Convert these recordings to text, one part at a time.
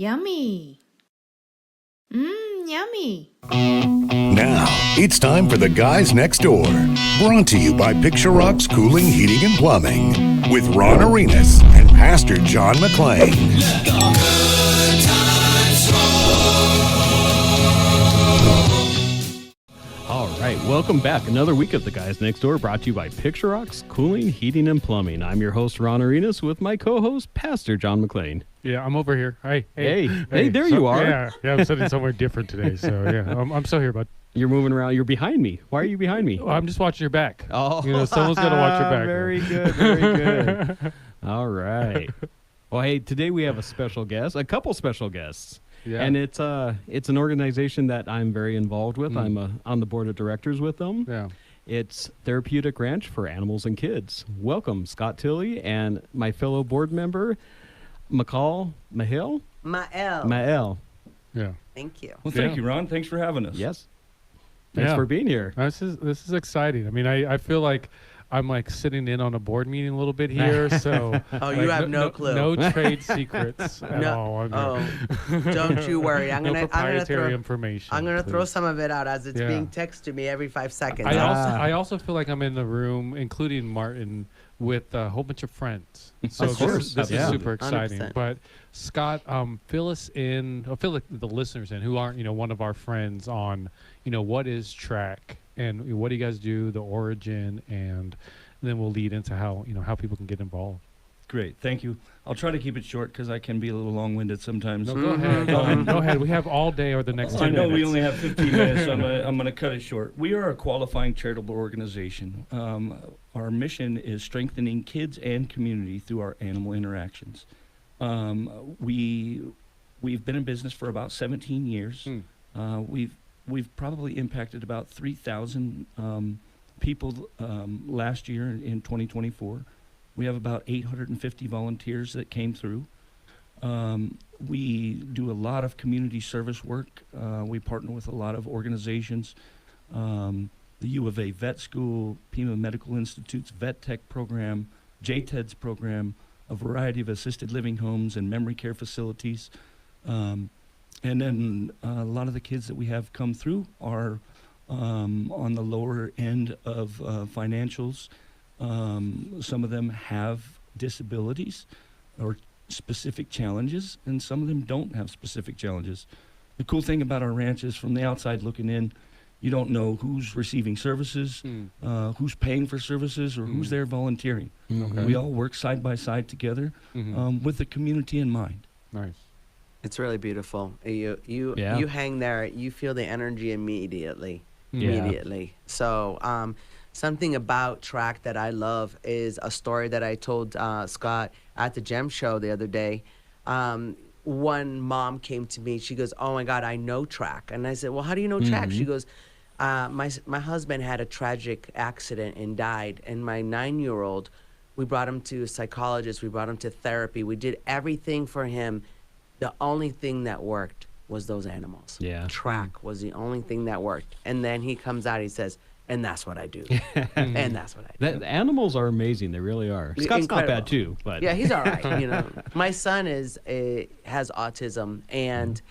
Yummy. Yummy. Now, it's time for The Guys Next Door. Brought to you by Picture Rocks Cooling, Heating, and Plumbing. With Ron Arenas and Pastor John McClain. All right, welcome back. Another week of The Guys Next Door, brought to you by Picture Rocks Cooling, Heating, and Plumbing. I'm your host, Ron Arenas, with my co-host, Pastor John McClain. Yeah, I'm over here. Hey, there you are. Yeah, I'm sitting somewhere different today. So yeah, I'm still here, bud. You're moving around. You're behind me. Why are you behind me? I'm just watching your back. Oh, someone's got to watch your back. Very good, very good. All right. Well, hey, today we have a special guest, a couple special guests. Yeah. And it's an organization that I'm very involved with. I'm on the board of directors with them. Yeah. It's Therapeutic Ranch for Animals and Kids. Welcome, Scott Tilley, and my fellow board member, Mael. Yeah. Thank you. Well, thank you, Ron. Thanks for having us. Yes. Thanks for being here. This is exciting. I mean, I feel like I'm like sitting in on a board meeting a little bit here. So You have no clue. No trade secrets at all. Don't you worry. No proprietary information. I'm gonna throw some of it out as it's being texted to me every 5 seconds. I also feel like I'm in the room, including Martin, with a whole bunch of friends. So Of course. this is super exciting. 100%. But Scott, fill us in, or fill the listeners in who aren't, one of our friends on, what is TRAC and what do you guys do, the origin, and then we'll lead into how people can get involved. Great. Thank you. I'll try to keep it short because I can be a little long-winded sometimes. No, go ahead. Go ahead. We have all day or the next 10 I know minutes. we only have 15 minutes, so I'm going to cut it short. We are a qualifying charitable organization. Our mission is strengthening kids and community through our animal interactions. We've been in business for about 17 years. We've probably impacted about 3,000 people last year in 2024. We have about 850 volunteers that came through. We do a lot of community service work. We partner with a lot of organizations. The U of A Vet School, Pima Medical Institute's Vet Tech program, JTED's program, a variety of assisted living homes and memory care facilities. And then a lot of the kids that we have come through are on the lower end of financials. Some of them have disabilities or specific challenges, and some of them don't have specific challenges. The cool thing about our ranch is, from the outside looking in, you don't know who's receiving services, who's paying for services, or who's there volunteering. Okay. We all work side by side together with the community in mind. Nice. It's really beautiful. You hang there, you feel the energy immediately. So something about TRAC that I love is a story that I told Scott at the Gem Show the other day. One mom came to me. She goes, "Oh my God, I know TRAC." And I said, "Well, how do you know TRAC?" She goes, my husband had a tragic accident and died. And my 9-year-old, we brought him to a psychologist. We brought him to therapy. We did everything for him. The only thing that worked was those animals. Yeah. TRAC was the only thing that worked. And then he comes out, he says, "And that's what I do." And that's what I do. The animals are amazing. They really are. Scott's Incredible. not bad too, but Yeah, he's all right. My son has autism, and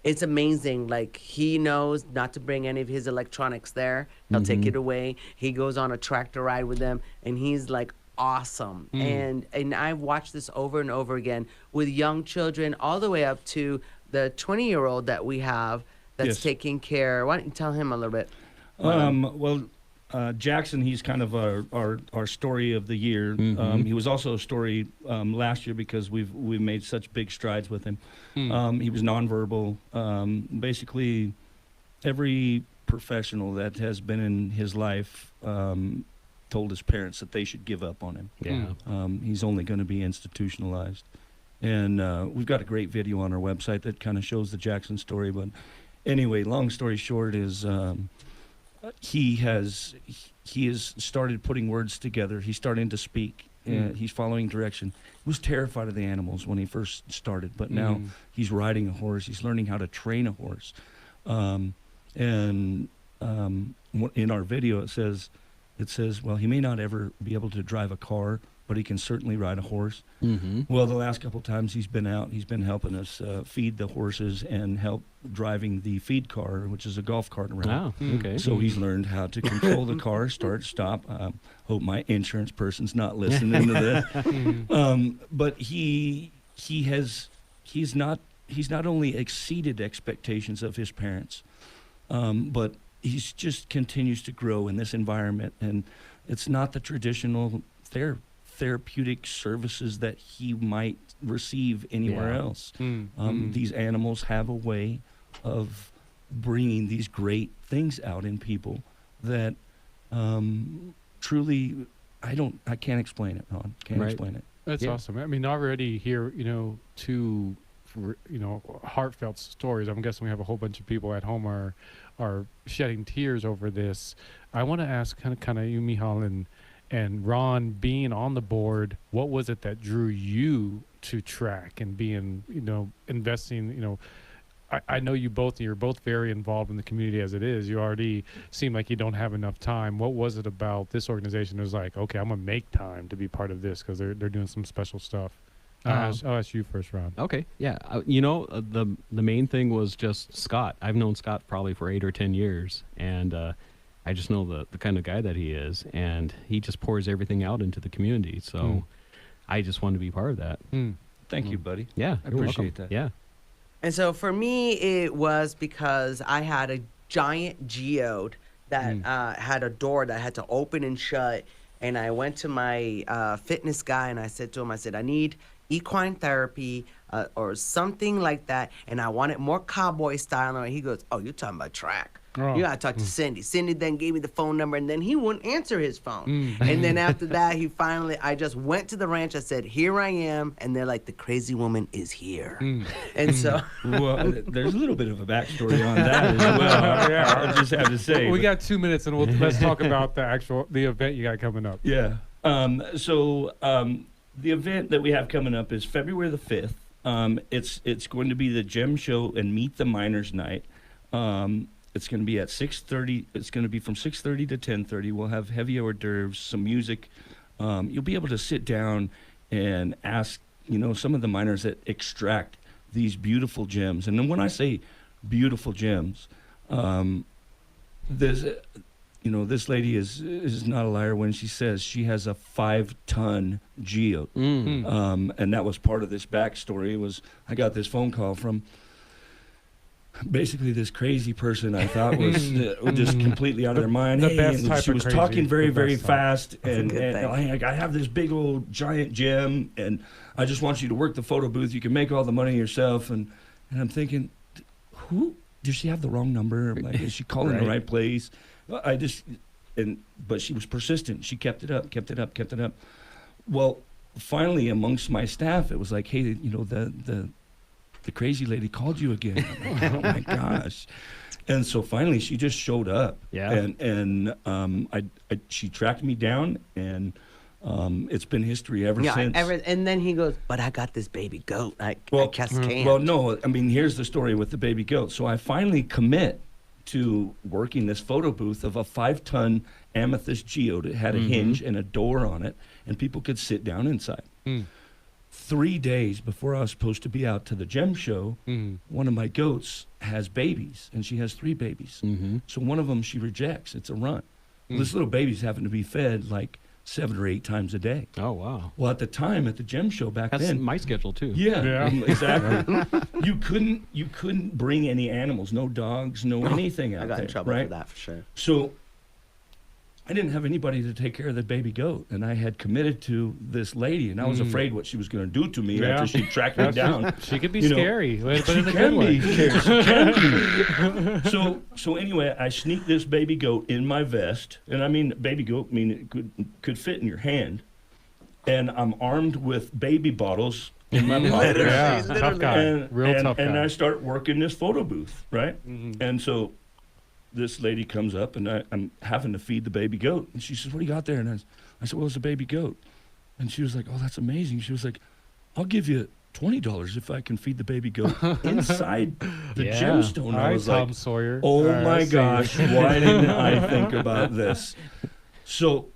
it's amazing. Like, he knows not to bring any of his electronics there. He'll take it away. He goes on a tractor ride with them, and he's like awesome. And I've watched this over and over again with young children, all the way up to the 20-year-old that we have that's Yes. taking care. Why don't you tell him a little bit? Jackson, he's kind of our story of the year. He was also a story last year because we've made such big strides with him. He was nonverbal. Basically, every professional that has been in his life told his parents that they should give up on him. yeah. He's only going to be institutionalized. And we've got a great video on our website that kind of shows the Jackson story. But anyway, long story short is he has started putting words together. He's starting to speak. He's following direction. He was terrified of the animals when he first started, but now he's riding a horse. He's learning how to train a horse. In our video, it says, well, he may not ever be able to drive a car but he can certainly ride a horse. Mm-hmm. Well, the last couple times he's been out, he's been helping us feed the horses and help driving the feed car, which is a golf cart around. Oh, okay. So he's learned how to control the car, start, stop. Hope my insurance person's not listening to this. But he's not only exceeded expectations of his parents, but he's just continues to grow in this environment, and it's not the traditional therapeutic services that he might receive anywhere Yeah. else. These animals have a way of bringing these great things out in people that truly I can't explain it, Ron. Can't Right. explain it. That's Yeah. awesome. I mean, I already hear, two, heartfelt stories. I'm guessing we have a whole bunch of people at home are shedding tears over this. I want to ask kind of you, Michal, and Ron, being on the board, what was it that drew you to track and being, investing, I know you're both very involved in the community as it is. You already seem like you don't have enough time. What was it about this organization that was like, okay, I'm going to make time to be part of this because they're doing some special stuff? I'll ask you first, Ron. Okay, yeah. The main thing was just Scott. I've known Scott probably for 8 or 10 years, and I just know the kind of guy that he is, and he just pours everything out into the community. So I just wanted to be part of that. Thank you, buddy. Yeah, I you're appreciate welcome. that. Yeah. And so for me, it was because I had a giant geode that had a door that had to open and shut. And I went to my fitness guy and I said to him, I need equine therapy or something like that. And I want it more cowboy style. And he goes, oh, you're talking about track. Oh. You gotta talk to Cindy. Cindy then gave me the phone number, and then he wouldn't answer his phone. And then after that, I just went to the ranch. I said, here I am. And they're like, the crazy woman is here. And so. Well, there's a little bit of a backstory on that as well. Yeah. I just have to say. We got 2 minutes, and let's talk about the event you got coming up. Yeah. So the event that we have coming up is February the 5th. It's going to be the Gem Show and Meet the Miners Night. It's going to be at 6:30. It's going to be from 6:30 to 10:30. We'll have heavy hors d'oeuvres, some music. You'll be able to sit down and ask, some of the miners that extract these beautiful gems. And then when I say beautiful gems, this lady is not a liar when she says she has a 5-ton geode. And that was part of this backstory. I got this phone call from basically this crazy person I thought was just completely out of their mind. The Hey, best and type she of was crazy. talking very, The very best type. fast, and good thing. I have this big old giant gem, and I just want you to work the photo booth. You can make all the money yourself. And I'm thinking, who? Does she have the wrong number? Like, is she calling the right place? But she was persistent. She kept it up. Well, finally, amongst my staff, it was like, hey, the crazy lady called you again. I'm like, oh my gosh. And so finally she just showed up. Yeah. And she tracked me down, and it's been history ever since. And then he goes, but I got this baby goat. I just can't. Well, no, I mean, here's the story with the baby goat. So I finally commit to working this photo booth of a 5-ton amethyst geode. It had a hinge and a door on it, and people could sit down inside. 3 days before I was supposed to be out to the Gem Show, one of my goats has babies, and she has 3 babies. So one of them she rejects. It's a runt. This little baby's having to be fed like 7 or 8 times a day. Oh, wow. Well, at the time at the Gem Show back That's then, my schedule, too. Yeah. Exactly. You couldn't bring any animals, no dogs, no anything out I got there, in trouble right? for that for sure. So I didn't have anybody to take care of the baby goat, and I had committed to this lady, and I was afraid what she was going to do to me after she tracked me down. She could be You know, scary, but She in a good can way. be. She can be. So anyway, I sneaked this baby goat in my vest, and I mean baby goat, it could fit in your hand, and I'm armed with baby bottles in my pocket. Yeah, Literally. tough guy. Real tough And guy. I start working this photo booth, right? And so this lady comes up, and I'm having to feed the baby goat. And she says, what do you got there? And I said, well, it's a baby goat. And she was like, oh, that's amazing. She was like, I'll give you $20 if I can feed the baby goat inside the Yeah. gemstone. All I right, was Tom like, Sawyer. oh All right, my I see. gosh, why didn't I think about this? So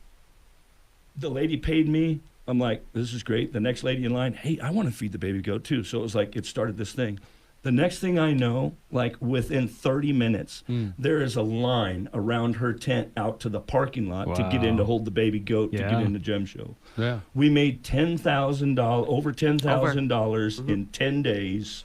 the lady paid me. I'm like, this is great. The next lady in line, hey, I want to feed the baby goat too. So it was like, it started this thing. The next thing I know, like within 30 minutes, there is a line around her tent out to the parking lot to get in to Wow. hold the baby goat to Yeah. get in the gem show. Yeah. We made $10,000, over $10,000 in 10 days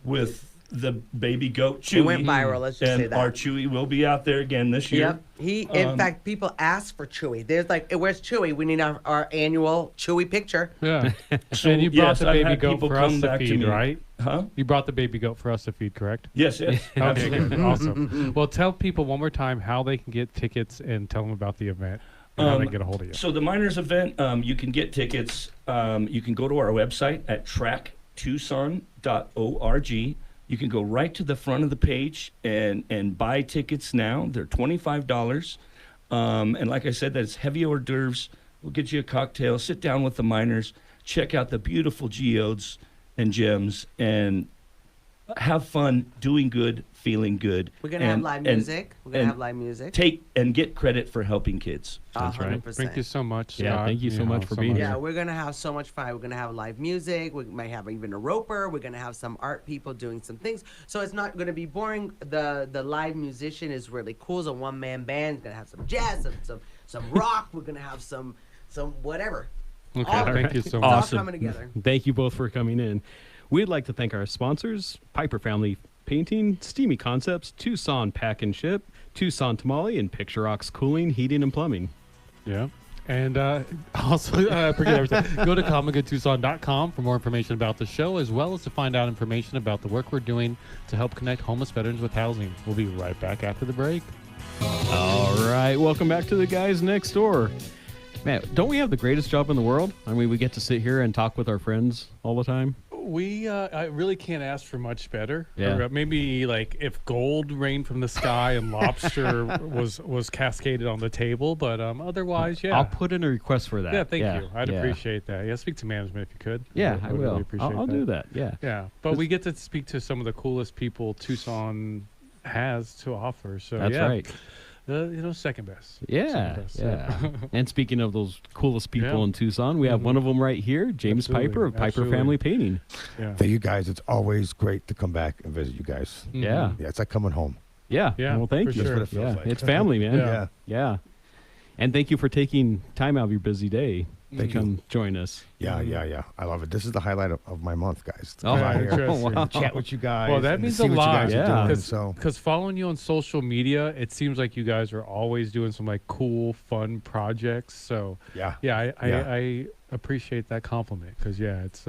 with the baby goat Chewy. It went viral, let's just and say that. our Chewy will be out there again this year. Yep. In fact, people ask for Chewy. There's like, where's Chewy? We need our annual Chewy picture. Yeah. So, And you brought yes, the I've baby had goat people for come us to back to feed, me. right? Huh? You brought the baby goat for us to feed, correct? Yes, yes. Okay, absolutely. good. Awesome. Well, tell people one more time how they can get tickets and tell them about the event and how they can get a hold of you. So the Miners event, you can get tickets. You can go to our website at tracktucson.org. You can go right to the front of the page and buy tickets now. They're $25. And like I said, that's heavy hors d'oeuvres. We'll get you a cocktail. Sit down with the Miners. Check out the beautiful geodes and gems and have fun, doing good, feeling good. We're going to have live music. We're going to have live music. Take and get credit for helping kids. That's right. 100%. Thank you so much, Yeah, Scott. thank you so much for being here. Yeah, we're gonna have so much fun. We're gonna have live music. We might have even a roper. We're gonna have some art people doing some things. So it's not gonna be boring. The live musician is really cool. It's a one-man band. It's gonna have some jazz, some rock. We're gonna have some whatever. Okay, All thank right. you so It's much. all Awesome. coming together. Thank you both for coming in. We'd like to thank our sponsors, Piper Family Painting, Steamy Concepts, Tucson Pack and Ship, Tucson Tamale, and Picture Rocks Cooling, Heating, and Plumbing. Yeah. And also, forget everything. Go to commongoodtucson.com for more information about the show, as well as to find out information about the work we're doing to help connect homeless veterans with housing. We'll be right back after the break. All right, welcome back to the guys next door. Man, don't we have the greatest job in the world? I mean, we get to sit here and talk with our friends all the time. We I really can't ask for much better. Yeah. Or maybe like if gold rained from the sky and lobster was cascaded on the table, but otherwise, yeah. I'll put in a request for that. Yeah, thank you. I'd yeah. appreciate that. Yeah, speak to management if you could. Yeah, I would will. really appreciate I'll do that. Yeah. Yeah, but we get to speak to some of the coolest people Tucson has to offer. So That's yeah, right. Second best. Yeah, Second best, yeah. And speaking of those coolest people Yeah. in Tucson, we have one of them right here, James Absolutely, Piper of Piper absolutely. Family Painting. Yeah. Thank you guys. It's always great to come back and visit you guys. Mhm. Yeah. Yeah, it's like coming home. Yeah. Yeah, Well, thank for you. sure. That's what it feels Yeah. like. It's family, man. Yeah. Yeah. And thank you for taking time out of your busy day to Thank you. come join us. Yeah, yeah. I love it. This is the highlight of my month, guys. To Oh, come out here interesting. and chat with you guys. Well, that and to means see a what lot. you guys Yeah. are doing. Because So following you on social media, it seems like you guys are always doing some like cool, fun projects. So yeah, I appreciate that compliment because it's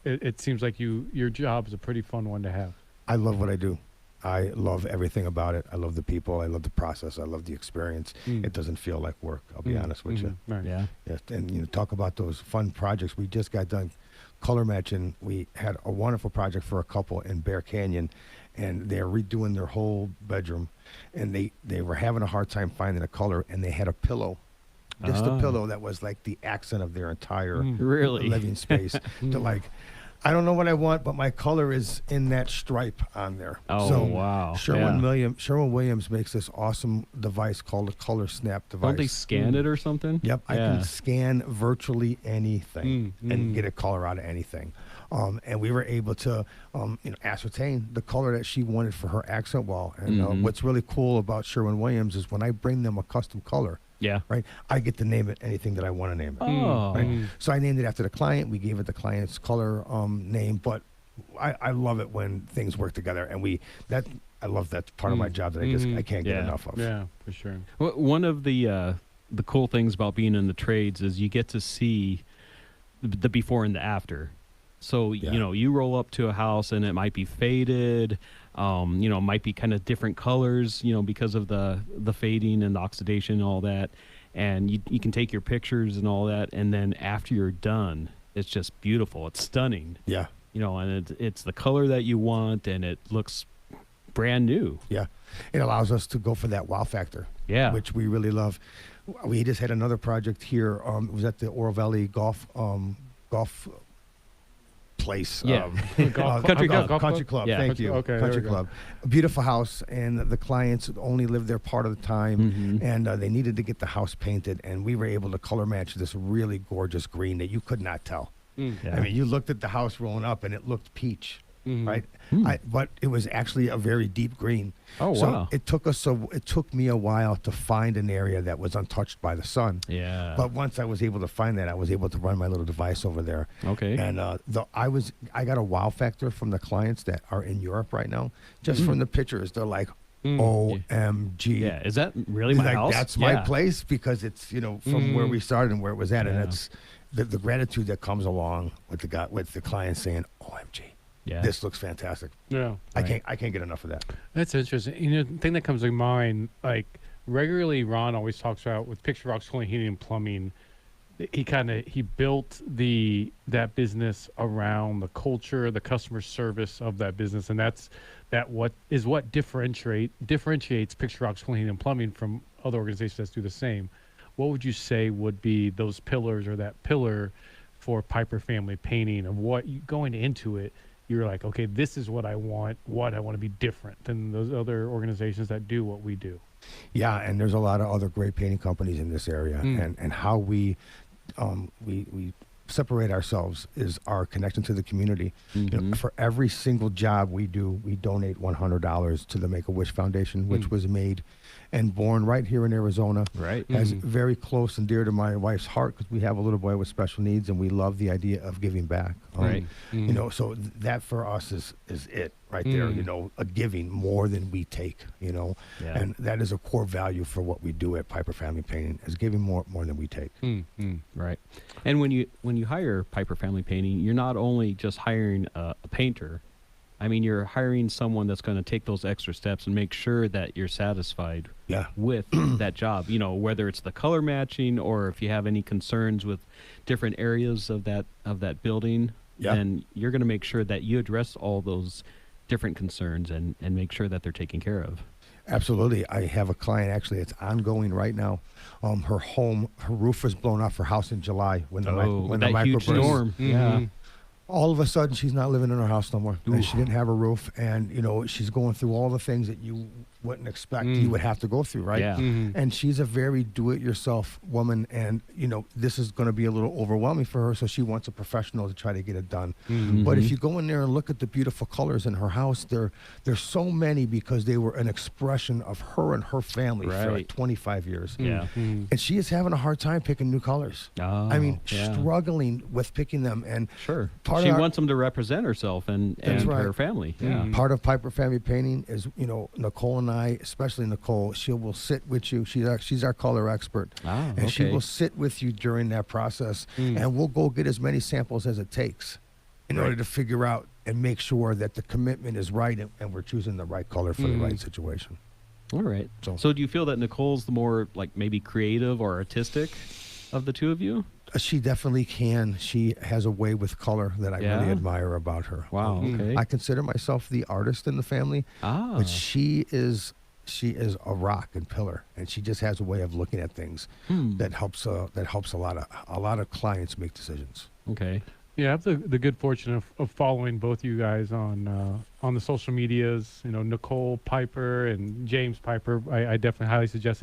it seems like your job is a pretty fun one to have. I love what I do. I love everything about it. I love the people. I love the process. I love the experience. Mm. It doesn't feel like work. I'll be honest with you. Right. Yeah. Yes, and talk about those fun projects. We just got done color matching. We had a wonderful project for a couple in Bear Canyon, and they're redoing their whole bedroom, and they were having a hard time finding a color, and they had a pillow, just Oh. a pillow that was like the accent of their entire Really? living space. To like, I don't know what I want, but my color is in that stripe on there. Oh, so wow. Sherwin Yeah. Williams makes this awesome device called a Color Snap device. Don't they scan it or something? Yep, I Yeah. can scan virtually anything Mm, and get a color out of anything. And we were able to, ascertain the color that she wanted for her accent wall. And what's really cool about Sherwin Williams is when I bring them a custom color, Yeah. right, I get to name it anything that I want to name it. Oh. Right? So I named it after the client. We gave it the client's color name, but I love it when things work together, and I love that part of my job that I can't get Yeah. enough of. Yeah, for sure. One of the cool things about being in the trades is you get to see the before and the after. So, Yeah. you roll up to a house and it might be faded, might be kind of different colors, because of the fading and the oxidation and all that. And you can take your pictures and all that. And then after you're done, it's just beautiful. It's stunning, Yeah. and it's the color that you want and it looks brand new. Yeah, it allows us to go for that wow factor. Yeah. which we really love. We just had another project here. It was at the Oro Valley Golf place. Yeah. Country club. Country club. Yeah. Thank you. Okay, there Country we go. club. A beautiful house, and the clients only lived there part of the time, and they needed to get the house painted, and we were able to color match this really gorgeous green that you could not tell. Mm. Yeah. I mean, you looked at the house rolling up, and it looked peach, Mhm. right? But it was actually a very deep green. Oh, So wow. it took me a while to find an area that was untouched by the sun. Yeah. But once I was able to find that, I was able to run my little device over there. Okay. And I got a wow factor from the clients that are in Europe right now. Just from the pictures, they're like, OMG. Yeah. Is that really He's my like, house? that's my Yeah. place, because it's, from where we started and where it was at. And Yeah. it's the gratitude that comes along with the client saying, OMG, Yeah. this looks fantastic. Yeah. I Right. can't get enough of that. That's interesting. The thing that comes to mind, like regularly, Ron always talks about with Picture Rocks Cooling, Heating, and Plumbing. He built that business around the culture, the customer service of that business, and what differentiates Picture Rocks Cooling, Heating, and Plumbing from other organizations that do the same. What would you say would be those pillars, or that pillar for Piper Family Painting, of what you going into it? You're like, okay, this is what I want. I want to be different than those other organizations that do what we do. Yeah, and there's a lot of other great painting companies in this area, and how we separate ourselves is our connection to the community. For every single job we do, we donate $100 to the Make-A-Wish Foundation, which was made and born right here in Arizona. Right. As very close and dear to my wife's heart, because we have a little boy with special needs, and we love the idea of giving back. Right. So that for us is it right there. A giving more than we take. Yeah. And that is a core value for what we do at Piper Family Painting, is giving more than we take. Right. And when you hire Piper Family Painting, you're not only just hiring a painter. I mean, you're hiring someone that's going to take those extra steps and make sure that you're satisfied Yeah. with that job. Whether it's the color matching, or if you have any concerns with different areas of that building, Yeah. then you're going to make sure that you address all those different concerns and make sure that they're taken care of. Absolutely. I have a client, actually, it's ongoing right now. Her roof was blown off her house in July when the that huge microburst. storm. Yeah. All of a sudden, she's not living in her house no more. And she didn't have a roof, and she's going through all the things that you wouldn't expect you would have to go through, right? Yeah. And she's a very do-it-yourself woman, and this is going to be a little overwhelming for her, so she wants a professional to try to get it done. But if you go in there and look at the beautiful colors in her house, there's so many, because they were an expression of her and her family for like Right. 25 years. Yeah. And she is having a hard time picking new colors. Oh, I mean, yeah. struggling with picking them. And Sure. part She of our- wants them to represent herself and That's right. her family. Yeah. Part of Piper Family Painting is, Nicole and I, especially Nicole, she will sit with you. She's our color expert. Ah, And she okay. will sit with you during that process, and we'll go get as many samples as it takes in order to figure out and make sure that the commitment is right, and we're choosing the right color for the right situation. All right. So- So do you feel that Nicole's the more like maybe creative or artistic of the two of you? She definitely can. She has a way with color that I really Yeah? admire about her. Wow. Okay. I consider myself the artist in the family, but she is a rock and pillar, and she just has a way of looking at things that helps a lot of clients make decisions. Okay. Yeah, I have the good fortune of following both you guys on the social medias. Nicole Piper and James Piper. I definitely highly suggest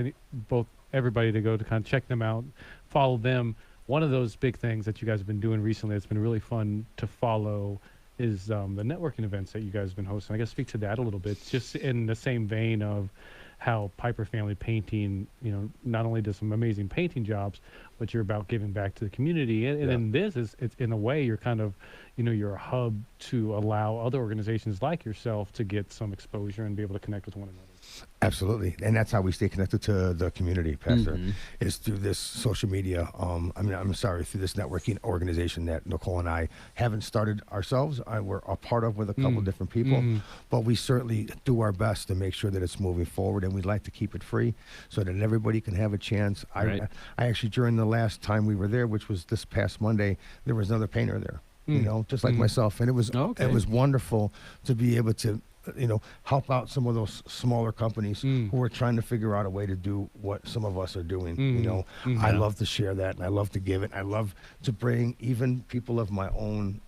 everybody to go to kind of check them out, follow them. One of those big things that you guys have been doing recently that's been really fun to follow is the networking events that you guys have been hosting. I guess speak to that a little bit, just in the same vein of how Piper Family Painting, not only does some amazing painting jobs, but you're about giving back to the community. And then it's in a way, you're kind of, you're a hub to allow other organizations like yourself to get some exposure and be able to connect with one another. Absolutely, and that's how we stay connected to the community, Pastor, is through this social media. Through this networking organization that Nicole and I haven't started ourselves. We're a part of with a couple different people, but we certainly do our best to make sure that it's moving forward, and we'd like to keep it free so that everybody can have a chance. Right. I actually, during the last time we were there, which was this past Monday, there was another painter there, just like myself, and it was wonderful to be able to help out some of those smaller companies who are trying to figure out a way to do what some of us are doing. I love to share that, and I love to give it. I love to bring even people of my own,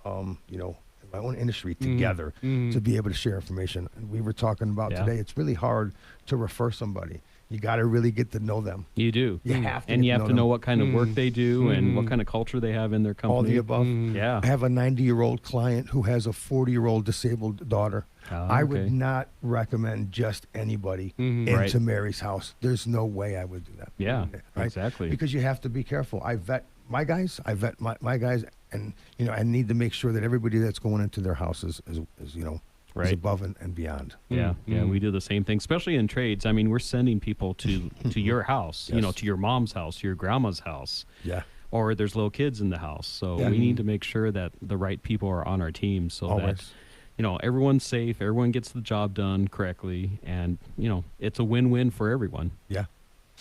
my own industry together to be able to share information. And we were talking about Yeah. today, it's really hard to refer somebody. You got to really get to know them. You do. You have to And get you have to them. know what kind of work they do and what Mm. kind of culture they have in their company. All the above. Yeah. I have a 90-year-old client who has a 40-year-old disabled daughter. I would okay. not recommend just anybody Mhm. into Right. Mary's house. There's no way I would do that. Yeah, Right? exactly. Because you have to be careful. I vet my guys. I vet my guys, and I need to make sure that everybody that's going into their house is is Right. above and beyond. Yeah, yeah, we do the same thing, especially in trades. I mean, we're sending people to your house, Yes. to your mom's house, your grandma's house, Yeah. or there's little kids in the house. So Yeah. we need to make sure that the right people are on our team, so Always. that everyone's safe, everyone gets the job done correctly, and it's a win-win for everyone. Yeah.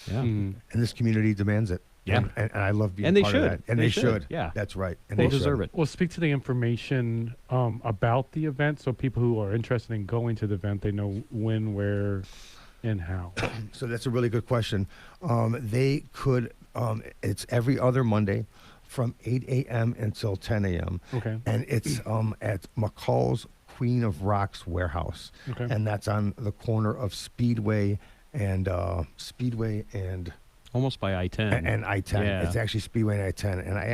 Yeah, Mm. And this community demands it. Yeah. And I love being And they part should. of that. And They they should. should. Yeah. That's right. And they should. deserve it. Well, speak to the information about the event, so people who are interested in going to the event, they know when, where, and how. So that's a really good question. They could. It's every other Monday, from 8 a.m. until 10 a.m. Okay. And it's at McCall's Queen of Rocks warehouse, Okay. and that's on the corner of Speedway and Almost by I-10. and I-10. Yeah. It's actually Speedway and I-10, and I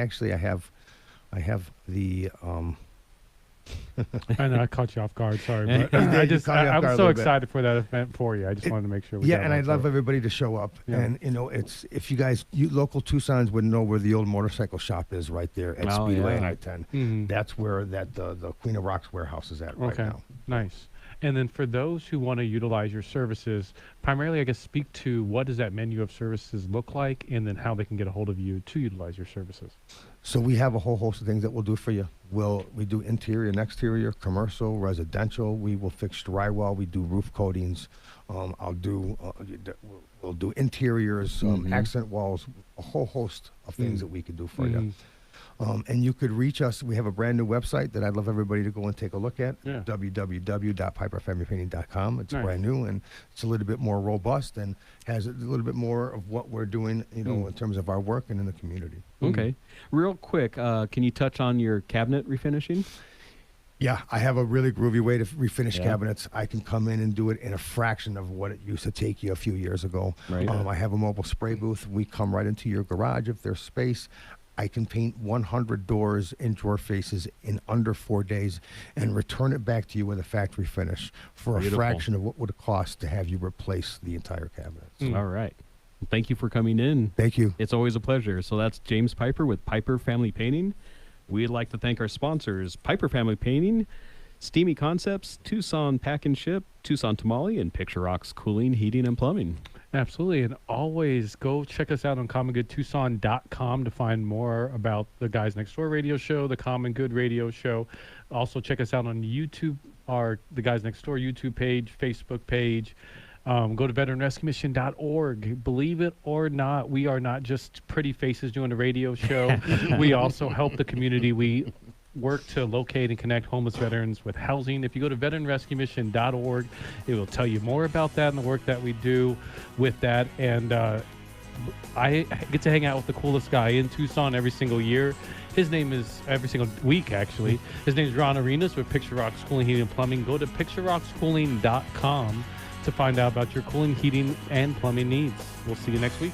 have the I know I caught you off guard. Sorry, You but did, you caught me off I'm guard a so little bit. excited for that event for you. I just wanted to make sure. We yeah, got and it I'd on love tape. everybody to show up. Yeah. And it's if you guys, you local Tucson's would know where the old motorcycle shop is, right there at Oh, Speedway yeah. and I-10. Mhm. That's where the Queen of Rocks warehouse is at right Okay. now. Nice. And then for those who want to utilize your services, primarily, I guess, speak to what does that menu of services look like, and then how they can get a hold of you to utilize your services. So we have a whole host of things that we'll do for you. We do interior and exterior, commercial, residential. We will fix drywall. We do roof coatings. We'll do interiors, accent walls, a whole host of things that we can do for you. Mhm. And you could reach us. We have a brand new website that I'd love everybody to go and take a look at, Yeah. www.piperfamilypainting.com. It's Nice. brand new, and it's a little bit more robust and has a little bit more of what we're doing, in terms of our work and in the community. Okay. Real quick, can you touch on your cabinet refinishing? Yeah, I have a really groovy way to refinish Yeah. cabinets. I can come in and do it in a fraction of what it used to take you a few years ago. Right. I have a mobile spray booth. We come right into your garage if there's space. I can paint 100 doors and drawer faces in under 4 days and return it back to you with a factory finish for Beautiful. a fraction of what would it cost to have you replace the entire cabinet. Mm. All right. Well, thank you for coming in. Thank you. It's always a pleasure. So that's James Piper with Piper Family Painting. We'd like to thank our sponsors, Piper Family Painting, Steamy Concepts, Tucson Pack and Ship, Tucson Tamale, and Picture Rocks Cooling, Heating, and Plumbing. Absolutely. And always go check us out on commongoodtucson.com to find more about the Guys Next Door radio show, the Common Good radio show. Also check us out on YouTube, the Guys Next Door YouTube page, Facebook page. Go to veteranrescuemission.org. Believe it or not, we are not just pretty faces doing a radio show. We also help the community. We work to locate and connect homeless veterans with housing. If you go to veteranrescuemission.org, it will tell you more about that and the work that we do with that. And I get to hang out with the coolest guy in Tucson every single year. His name is, every single week actually, his name is Ron Arenas with Picture Rocks Cooling, Heating, and Plumbing. Go to picturerockscooling.com to find out about your cooling, heating, and plumbing needs. We'll see you next week.